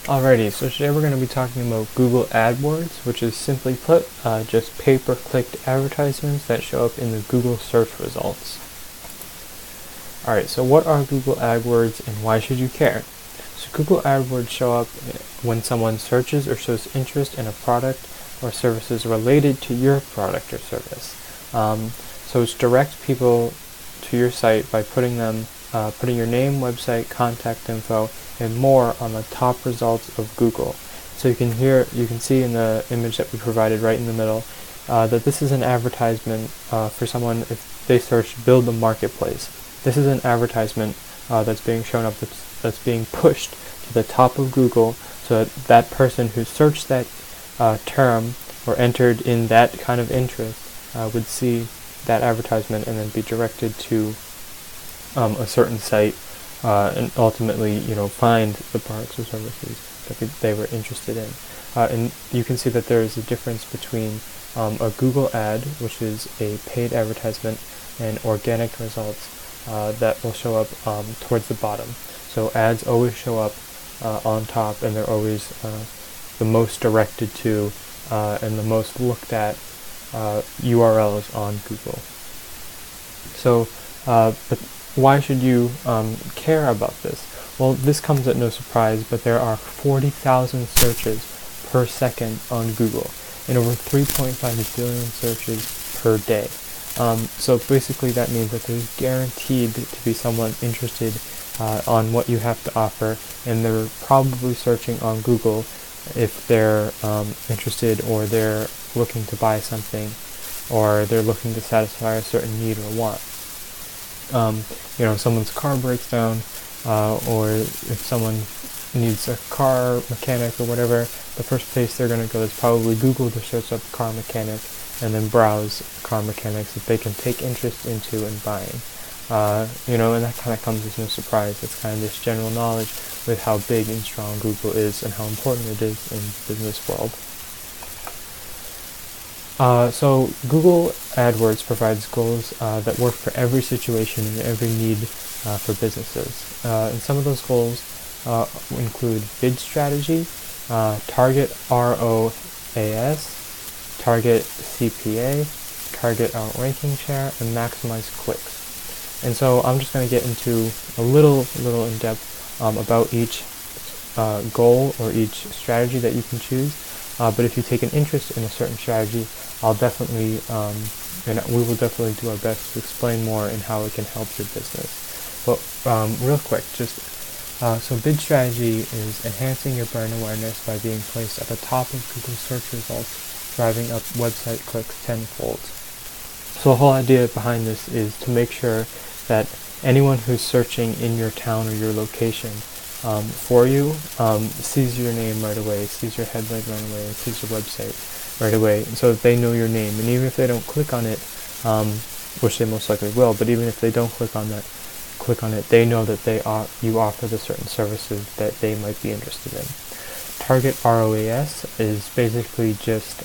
Alrighty, so today we're going to be talking about Google AdWords, which is simply put, just pay-per-click advertisements that show up in the Google search results. Alright, so what are Google AdWords and why should you care? So Google AdWords show up when someone searches or shows interest in a product or services related to your product or service. So it's direct people to your site by putting your name, website, contact info, and more on the top results of Google. So you can see in the image that we provided right in the middle that this is an advertisement for someone if they search "build a marketplace." This is an advertisement that's being shown up that's being pushed to the top of Google, so that person who searched that term or entered in that kind of interest would see that advertisement and then be directed to a certain site and ultimately, find the products or services that they were interested in. And you can see that there is a difference between a Google ad, which is a paid advertisement, and organic results that will show up towards the bottom. So ads always show up on top, and they're always the most directed to and the most looked at URLs on Google. So, but why should you care about this? Well, this comes at no surprise, but there are 40,000 searches per second on Google and over 3.5 billion searches per day. So basically that means that there's guaranteed to be someone interested on what you have to offer, and they're probably searching on Google if they're interested, or they're looking to buy something, or they're looking to satisfy a certain need or want. Someone's car breaks down, or if someone needs a car mechanic or whatever, the first place they're going to go is probably Google to search up car mechanic and then browse car mechanics that they can take interest into and buying. And that kind of comes as no surprise. It's kind of this general knowledge with how big and strong Google is and how important it is in the business world. So Google AdWords provides goals that work for every situation and every need for businesses. And some of those goals include bid strategy, target ROAS, target CPA, target outranking share, and maximize clicks. And so I'm just going to get into a little in depth about each goal or each strategy that you can choose. But if you take an interest in a certain strategy, I'll definitely, and we will definitely do our best to explain more in how it can help your business. But real quick, so bid strategy is enhancing your brand awareness by being placed at the top of Google search results, driving up website clicks tenfold. So the whole idea behind this is to make sure that anyone who's searching in your town or your location for you sees your name right away, sees your headline right away, sees your website right away, so that they know your name. And even if they don't click on it, which they most likely will, but even if they don't click on it, they know that you offer the certain services that they might be interested in. Target ROAS is basically just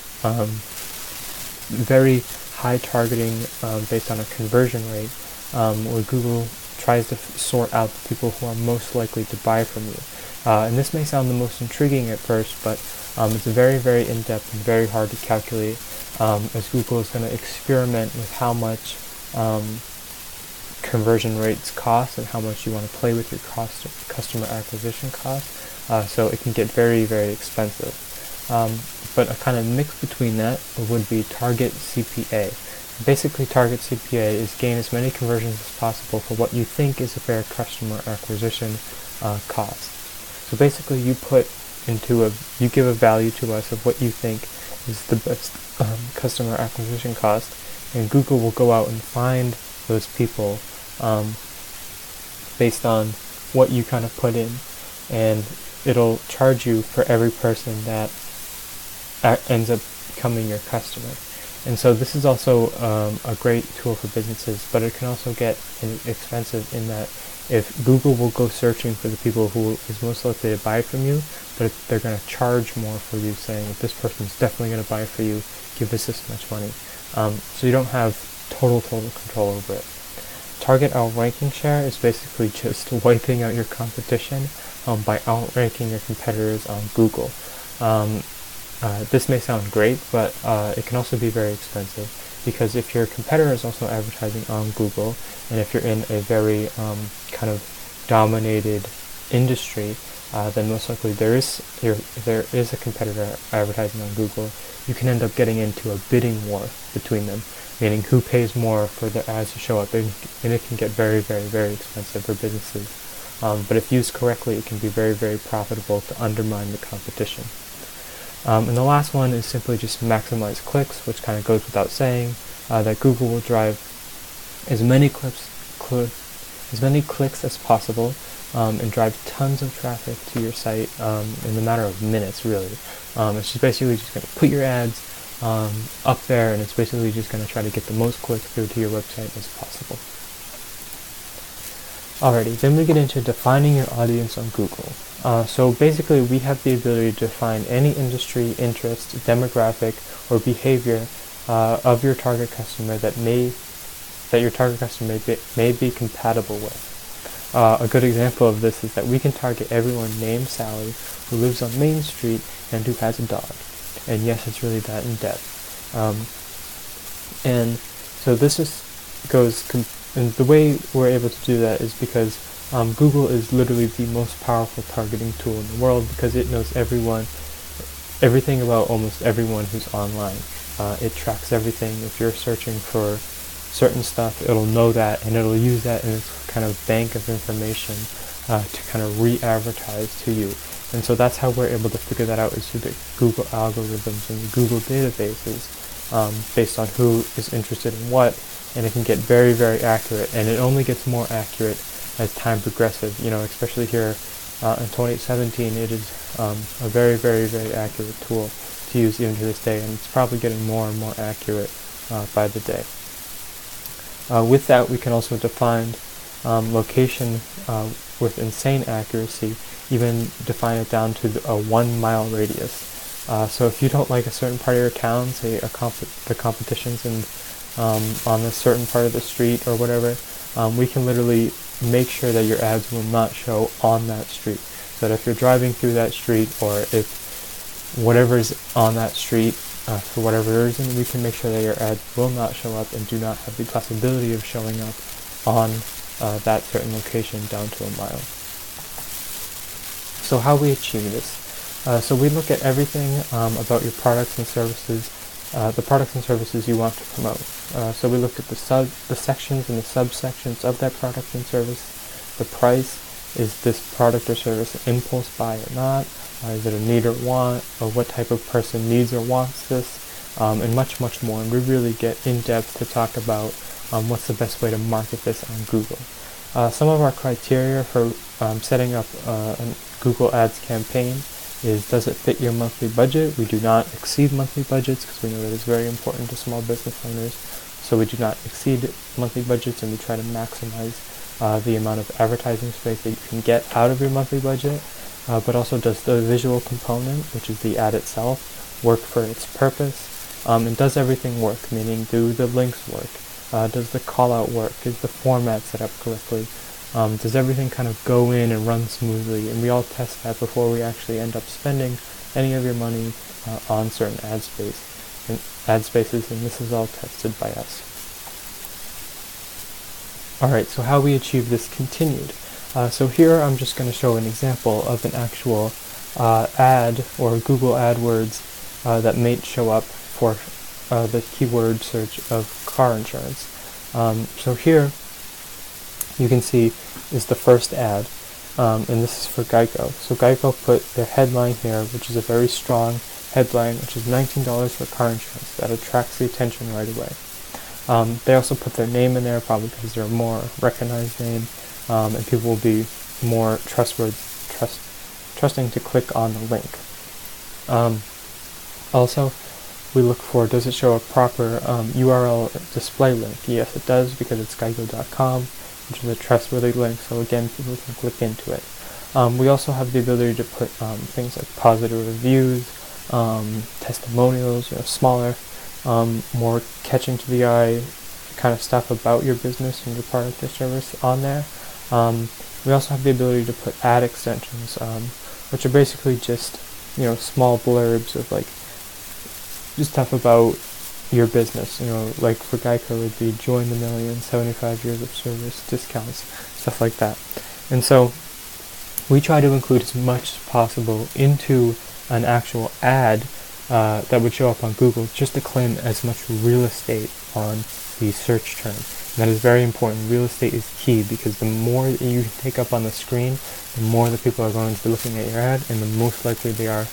very high targeting based on a conversion rate, where Google tries to sort out the people who are most likely to buy from you. And this may sound the most intriguing at first, but it's very, very in-depth and very hard to calculate, as Google is going to experiment with how much conversion rates cost and how much you want to play with your customer acquisition cost. So it can get very, very expensive. But a kind of mix between that would be target CPA. Basically, target CPA is gain as many conversions as possible for what you think is a fair customer acquisition cost. So basically, you give a value to us of what you think is the best customer acquisition cost, and Google will go out and find those people based on what you kind of put in, and it'll charge you for every person that ends up becoming your customer. And so this is also a great tool for businesses, but it can also get expensive in that if Google will go searching for the people who is most likely to buy from you, but they're going to charge more for you, saying that this person's definitely going to buy for you, give us this much money. So you don't have total control over it. Target outranking share is basically just wiping out your competition by outranking your competitors on Google. This may sound great, but it can also be very expensive, because if your competitor is also advertising on Google, and if you're in a very kind of dominated industry, then most likely there is a competitor advertising on Google. You can end up getting into a bidding war between them, meaning who pays more for their ads to show up, and it can get very, very, very expensive for businesses. But if used correctly, it can be very, very profitable to undermine the competition. And the last one is simply just maximize clicks, which kind of goes without saying, that Google will drive as many clicks as possible, and drive tons of traffic to your site in the matter of minutes, really. It's just basically just going to put your ads up there, and it's basically just going to try to get the most clicks through to your website as possible. Alrighty, then we get into defining your audience on Google. So basically, we have the ability to define any industry, interest, demographic, or behavior of your target customer that your target customer may be compatible with. A good example of this is that we can target everyone named Sally who lives on Main Street and who has a dog. And yes, it's really that in depth. And so this and the way we're able to do that is because Google is literally the most powerful targeting tool in the world, because it knows everything about almost everyone who's online. It tracks everything. If you're searching for certain stuff, it'll know that, and it'll use that in its kind of bank of information to kind of re-advertise to you. And so that's how we're able to figure that out, is through the Google algorithms and the Google databases, based on who is interested in what, and it can get very, very accurate, and it only gets more accurate as time progresses. Especially here in 2017, it is a very, very, very accurate tool to use even to this day, and it's probably getting more and more accurate by the day. With that, we can also define location with insane accuracy, even define it down to a 1 mile radius. So if you don't like a certain part of your town, say the competition's on a certain part of the street or whatever, we can literally make sure that your ads will not show on that street. So that if you're driving through that street, or if whatever's on that street, for whatever reason, we can make sure that your ads will not show up and do not have the possibility of showing up on that certain location down to a mile. So how we achieve this? So we look at everything about your products and services, the products and services you want to promote. So we look at the sections and the subsections of that product and service. The price, is this product or service an impulse buy or not? Is it a need or want? Or what type of person needs or wants this? And much, much more. And we really get in depth to talk about what's the best way to market this on Google. Some of our criteria for setting up a Google Ads campaign is, does it fit your monthly budget? We do not exceed monthly budgets, because we know that is very important to small business owners. So we do not exceed monthly budgets, and we try to maximize the amount of advertising space that you can get out of your monthly budget. But also, does the visual component, which is the ad itself, work for its purpose? And does everything work? Meaning, do the links work? Does the call out work? Is the format set up correctly? Does everything kind of go in and run smoothly? And we all test that before we actually end up spending any of your money on certain ad spaces, and this is all tested by us. Alright, so how we achieve this continued. So here I'm just going to show an example of an actual ad or Google AdWords that may show up for the keyword search of car insurance. So here you can see is the first ad, and this is for Geico. So Geico put their headline here, which is a very strong headline, which is $19 for car insurance. That attracts the attention right away. They also put their name in there, probably because they're a more recognized name, and people will be more trusting to click on the link. Also, we look for, does it show a proper URL display link? Yes, it does, because it's geico.com, which is a trustworthy link, so again, people can click into it. We also have the ability to put things like positive reviews, testimonials, smaller, more catching to the eye kind of stuff about your business and your product or service on there. We also have the ability to put ad extensions, which are basically just small blurbs of like just stuff about your business. Like for Geico it would be join the million, 75 years of service, discounts, stuff like that. And so we try to include as much as possible into an actual ad that would show up on Google, just to claim as much real estate on the search term. And that is very important. Real estate is key, because the more that you take up on the screen, the more the people are going to be looking at your ad, and the most likely they are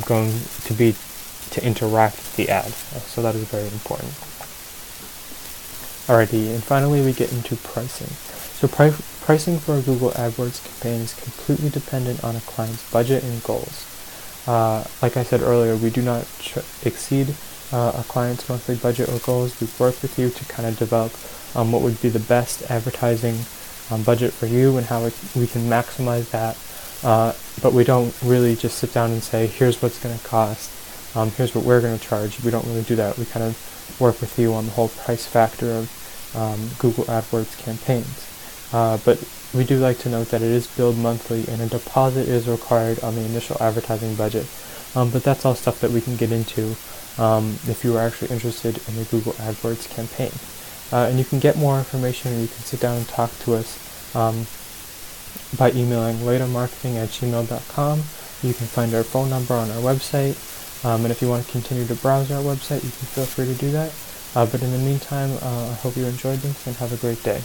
going to be to interact with the ad. So that is very important. Alrighty, and finally we get into pricing. So pricing for a Google AdWords campaign is completely dependent on a client's budget and goals. Like I said earlier, we do not exceed a client's monthly budget or goals. We work with you to kind of develop what would be the best advertising budget for you and how we can maximize that. But we don't really just sit down and say, here's what's going to cost, here's what we're going to charge. We don't really do that. We kind of work with you on the whole price factor of Google AdWords campaigns. But we do like to note that it is billed monthly and a deposit is required on the initial advertising budget. But that's all stuff that we can get into if you are actually interested in the Google AdWords campaign. And you can get more information, or you can sit down and talk to us by emailing laetamarketing@gmail.com. You can find our phone number on our website. And if you want to continue to browse our website, you can feel free to do that. But in the meantime, I hope you enjoyed this and have a great day.